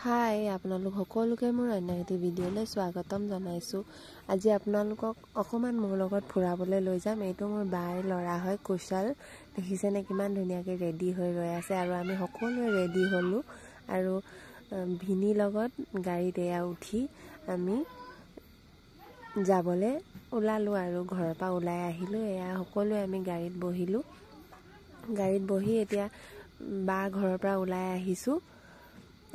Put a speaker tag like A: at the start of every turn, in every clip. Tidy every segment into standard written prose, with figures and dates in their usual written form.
A: হাই আপোনালোক সকলোকে মোৰ অন্য এটি ভিডিঅ'লৈ স্বাগতম জনাইছোঁ। আজি আপোনালোকক অকমান মোৰ লগত ফুৰাবলৈ লৈ যাম। এইটো মোৰ বাৰ ল'ৰা হয় কুশল। দেখিছেনে কিমান ধুনীয়াকৈ ৰেডি হৈ ৰৈ আছে আৰু আমি সকলোৱে ৰেডি হ'লোঁ আৰু ভিনিৰ লগত গাড়ীত এয়া উঠি আমি যাবলৈ ওলালোঁ আৰু ঘৰৰ পৰা ওলাই আহিলোঁ। এয়া সকলোৱে আমি গাড়ীত বহিলোঁ। গাড়ীত বহি এতিয়া বা ঘৰৰ পৰা ওলাই আহিছোঁ।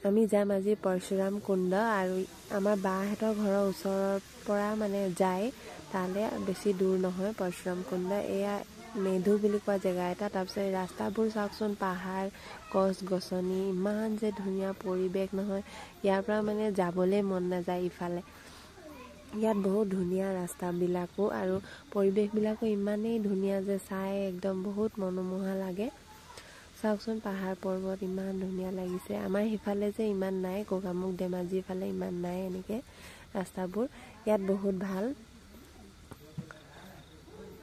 A: আমি যাম আজি পৰশুৰাম কুণ্ড আৰু আমাৰ বাহঁতৰ ঘৰৰ ওচৰৰ পৰা মানে যায় তালৈ, বেছি দূৰ নহয় পৰশুৰাম কুণ্ড। এয়া মেধু বুলি কোৱা জেগা এটা। তাৰপিছত এই ৰাস্তাবোৰ চাওকচোন, পাহাৰ গছ গছনি, ইমান যে ধুনীয়া পৰিৱেশ নহয়, ইয়াৰ পৰা মানে যাবলৈ মন নাযায় ইফালে। ইয়াত বহুত ধুনীয়া ৰাস্তাবিলাকো আৰু পৰিৱেশবিলাকো ইমানেই ধুনীয়া যে চাই একদম বহুত মনোমোহা লাগে। চাওকচোন পাহাৰ পৰ্বত ইমান ধুনীয়া লাগিছে। আমাৰ সিফালে যে ইমান নাই, গোগামুখ ধেমাজিৰ ফালে ইমান নাই এনেকৈ ৰাস্তাবোৰ, ইয়াত বহুত ভাল।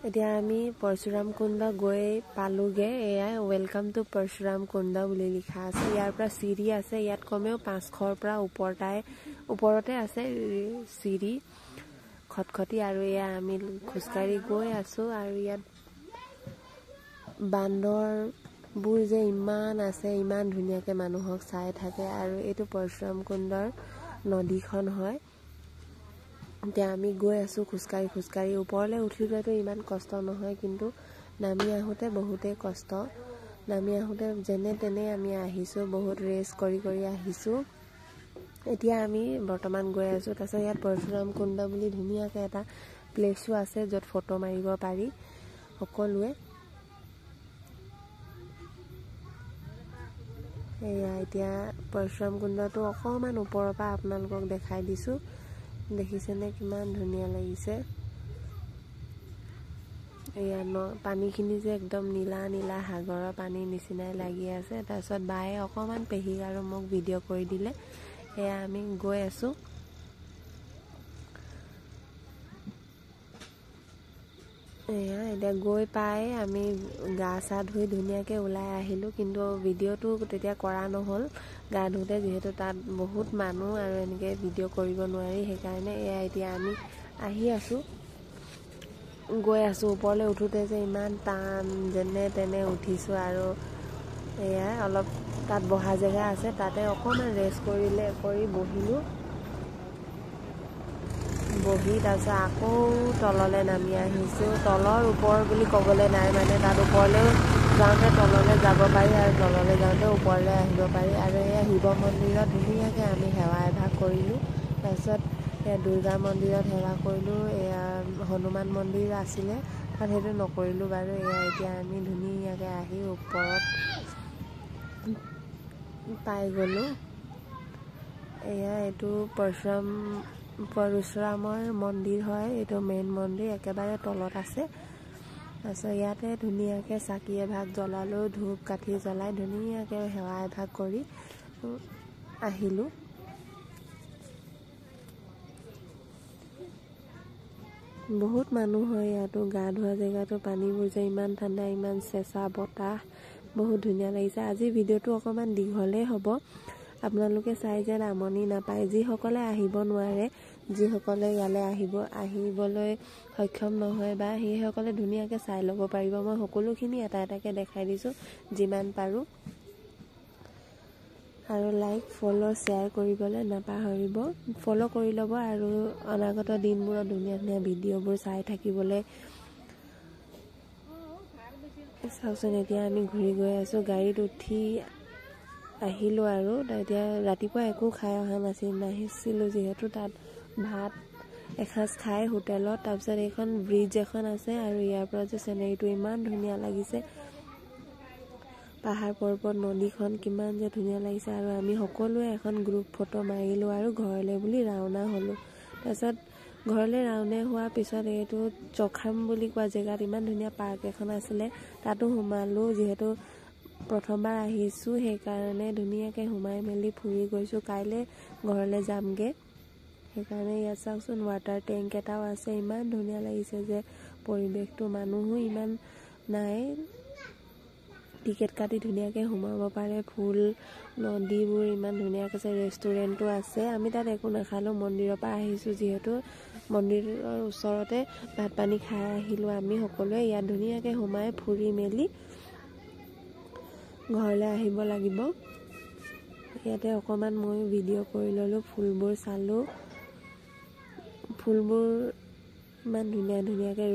A: এতিয়া আমি পৰশুৰাম কুণ্ড গৈ পালোঁগৈ। এয়াই ৱেলকাম টু পৰশুৰাম কুণ্ড বুলি লিখা আছে। ইয়াৰ পৰা চিৰি আছে, ইয়াত কমেও 500ৰ পৰা ওপৰতে আছে চিৰি খটখটি। আৰু এয়া আমি খোজকাঢ়ি গৈ আছোঁ আৰু ইয়াত বান্দৰবোৰ যে ইমান আছে, ইমান ধুনীয়াকৈ মানুহক চাই থাকে। আৰু এইটো পৰশুৰাম কুণ্ডৰ নদীখন হয়। এতিয়া আমি গৈ আছোঁ খোজকাঢ়ি। ওপৰলৈ উঠিলেতো ইমান কষ্ট নহয়, কিন্তু নামি আহোঁতে বহুতেই কষ্ট। নামি আহোঁতে যেনে তেনে আমি আহিছোঁ, বহুত ৰেষ্ট কৰি আহিছোঁ। এতিয়া আমি বৰ্তমান গৈ আছোঁ। তাৰপিছত ইয়াত পৰশুৰাম কুণ্ড বুলি ধুনীয়াকৈ এটা প্লেচো আছে য'ত ফটো মাৰিব পাৰি সকলোৱে। এয়া এতিয়া পৰশুৰাম কুণ্ডটো অকণমান ওপৰৰ পৰা আপোনালোকক দেখাই দিছোঁ। দেখিছেনে কিমান ধুনীয়া লাগিছে। এয়া পানীখিনি যে একদম নীলা নীলা সাগৰৰ পানীৰ নিচিনাই লাগি আছে। তাৰপিছত বায়ে অকণমান পেহীক আৰু মোক ভিডিঅ' কৰি দিলে। এয়া আমি গৈ আছোঁ। এয়া এতিয়া গৈ পাই আমি গা চা ধুই ধুনীয়াকৈ ওলাই আহিলোঁ, কিন্তু ভিডিঅ'টো তেতিয়া কৰা নহ'ল গা ধুওঁতে, যিহেতু তাত বহুত মানুহ আৰু এনেকৈ ভিডিঅ' কৰিব নোৱাৰি। সেইকাৰণে এয়া এতিয়া আমি আহি আছোঁ, গৈ আছোঁ। ওপৰলৈ উঠোঁতে যে ইমান টান, যেনে তেনে উঠিছোঁ আৰু এয়া অলপ তাত বহা জেগা আছে, তাতে অকণমান ৰেষ্ট কৰি বহিলোঁ। বহি তাৰপিছত আকৌ তললৈ নামি আহিছোঁ। তলৰ ওপৰ বুলি ক'বলৈ নাই, মানে তাত ওপৰলৈও যাওঁতে তললৈ যাব পাৰি আৰু তললৈ যাওঁতে ওপৰলৈ আহিব পাৰি। আৰু এয়া শিৱ মন্দিৰত ধুনীয়াকৈ আমি সেৱা এভাগ কৰিলোঁ। তাৰপিছত এয়া দুৰ্গা মন্দিৰত সেৱা কৰিলোঁ। এয়া হনুমান মন্দিৰ আছিলে, তাত সেইটো নকৰিলোঁ বাৰু। এয়া এতিয়া আমি ধুনীয়াকৈ আহি ওপৰত পাই গ'লোঁ। এয়া এইটো পৰশুৰামৰ মন্দিৰ হয়, এইটো মেইন মন্দিৰ একেবাৰে তলত আছে। তাৰপিছত ইয়াতে ধুনীয়াকৈ চাকি এভাগ জ্বলালোঁ, ধূপ কাঠি জ্বলাই ধুনীয়াকৈ সেৱা এভাগ কৰি আহিলোঁ। বহুত মানুহ হয় ইয়াতো। গা ধোৱা জেগাটো, পানীবোৰ যে ইমান ঠাণ্ডা, ইমান চেঁচা বতাহ, বহুত ধুনীয়া লাগিছে। আজি ভিডিঅ'টো অকণমান দীঘলেই হ'ব, আপোনালোকে চাই যেন আমনি নাপায়। যিসকলে আহিব নোৱাৰে, যিসকলে ইয়ালৈ আহিবলৈ সক্ষম নহয় বা সেইসকলে ধুনীয়াকৈ চাই ল'ব পাৰিব। মই সকলোখিনি এটা এটাকৈ দেখাই দিছোঁ যিমান পাৰোঁ। আৰু লাইক, ফ'ল', শ্বেয়াৰ কৰিবলৈ নাপাহৰিব। ফ'ল' কৰি ল'ব আৰু অনাগত দিনবোৰত ধুনীয়া ধুনীয়া ভিডিঅ'বোৰ চাই থাকিবলৈ। চাওকচোন এতিয়া আমি ঘূৰি গৈ আছোঁ। গাড়ীত উঠি আহিলোঁ আৰু এতিয়া ৰাতিপুৱা একো খাই অহা নাছিলোঁ, যিহেতু তাত ভাত এসাঁজ খাই হোটেলত। তাৰপিছত এইখন ব্ৰিজ এখন আছে আৰু ইয়াৰ পৰা যে চিনেৰীটো ইমান ধুনীয়া লাগিছে, পাহাৰ পৰ্বত, নদীখন কিমান যে ধুনীয়া লাগিছে। আৰু আমি সকলোৱে এখন গ্ৰুপ ফটো মাৰিলোঁ আৰু ঘৰলৈ বুলি ৰাওনা হ'লোঁ। তাৰপিছত ঘৰলৈ ৰাওনা হোৱাৰ পিছত এইটো চখাম বুলি কোৱা জেগাত ইমান ধুনীয়া পাৰ্ক এখন আছিলে, তাতো সোমালোঁ। যিহেতু প্ৰথমবাৰ আহিছোঁ, সেইকাৰণে ধুনীয়াকৈ সোমাই মেলি ফুৰি গৈছোঁ। কাইলৈ ঘৰলৈ যামগৈ, সেইকাৰণে ইয়াত চাওকচোন ৱাটাৰ টেংক এটাও আছে। ইমান ধুনীয়া লাগিছে যে পৰিৱেশটো, মানুহো ইমান নাই। টিকেট কাটি ধুনীয়াকৈ সোমাব পাৰে। ফুল নদীবোৰ ইমান ধুনীয়াকৈ আছে, ৰেষ্টুৰেণ্টো আছে। আমি তাত একো নাখালোঁ, মন্দিৰৰ পৰা আহিছোঁ যিহেতু মন্দিৰৰ ওচৰতে ভাত পানী খাই আহিলোঁ। আমি সকলোৱে ইয়াত ধুনীয়াকৈ সোমাই ফুৰি মেলি ঘৰলৈ আহিব লাগিব। ইয়াতে অকণমান ময়ো ভিডিঅ' কৰি ল'লোঁ, ফুলবোৰ চালোঁ। ফুলবোৰ ইমান ধুনীয়াকৈ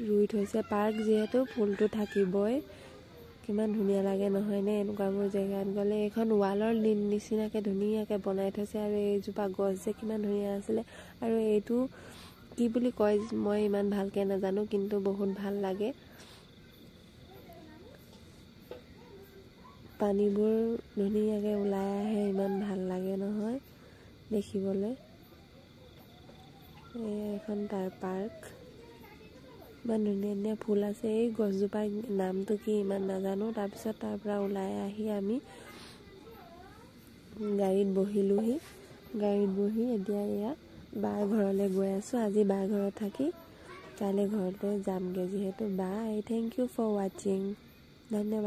A: ৰুই থৈছে। পাৰ্ক যিহেতু ফুলটো থাকিবই। কিমান ধুনীয়া লাগে নহয়নে এনেকুৱাবোৰ জেগাত গ'লে। এইখন ৱালৰ নিচিনাকৈ ধুনীয়াকৈ বনাই থৈছে আৰু এইজোপা গছ যে কিমান ধুনীয়া আছিলে। আৰু এইটো কি বুলি কয় মই ইমান ভালকৈ নাজানো, কিন্তু বহুত ভাল লাগে। পানীবোৰ ধুনীয়াকৈ ওলাই আহে, ইমান ভাল লাগে নহয় দেখিবলৈ। এখন তাৰ পাৰ্ক, ইমান ধুনীয়া ধুনীয়া ফুল আছে। এই গছজোপাৰ নামটো কি ইমান নাজানো। তাৰপিছত তাৰ পৰা ওলাই আহি আমি গাড়ীত বহিলোহি। গাড়ীত বহি এতিয়া এয়া বাৰ ঘৰলৈ গৈ আছোঁ। আজি বাৰ ঘৰত থাকি কাইলৈ ঘৰলৈ যামগৈ যিহেতু। বাই, থেংক ইউ ফৰ ৱাচিং, ধন্যবাদ।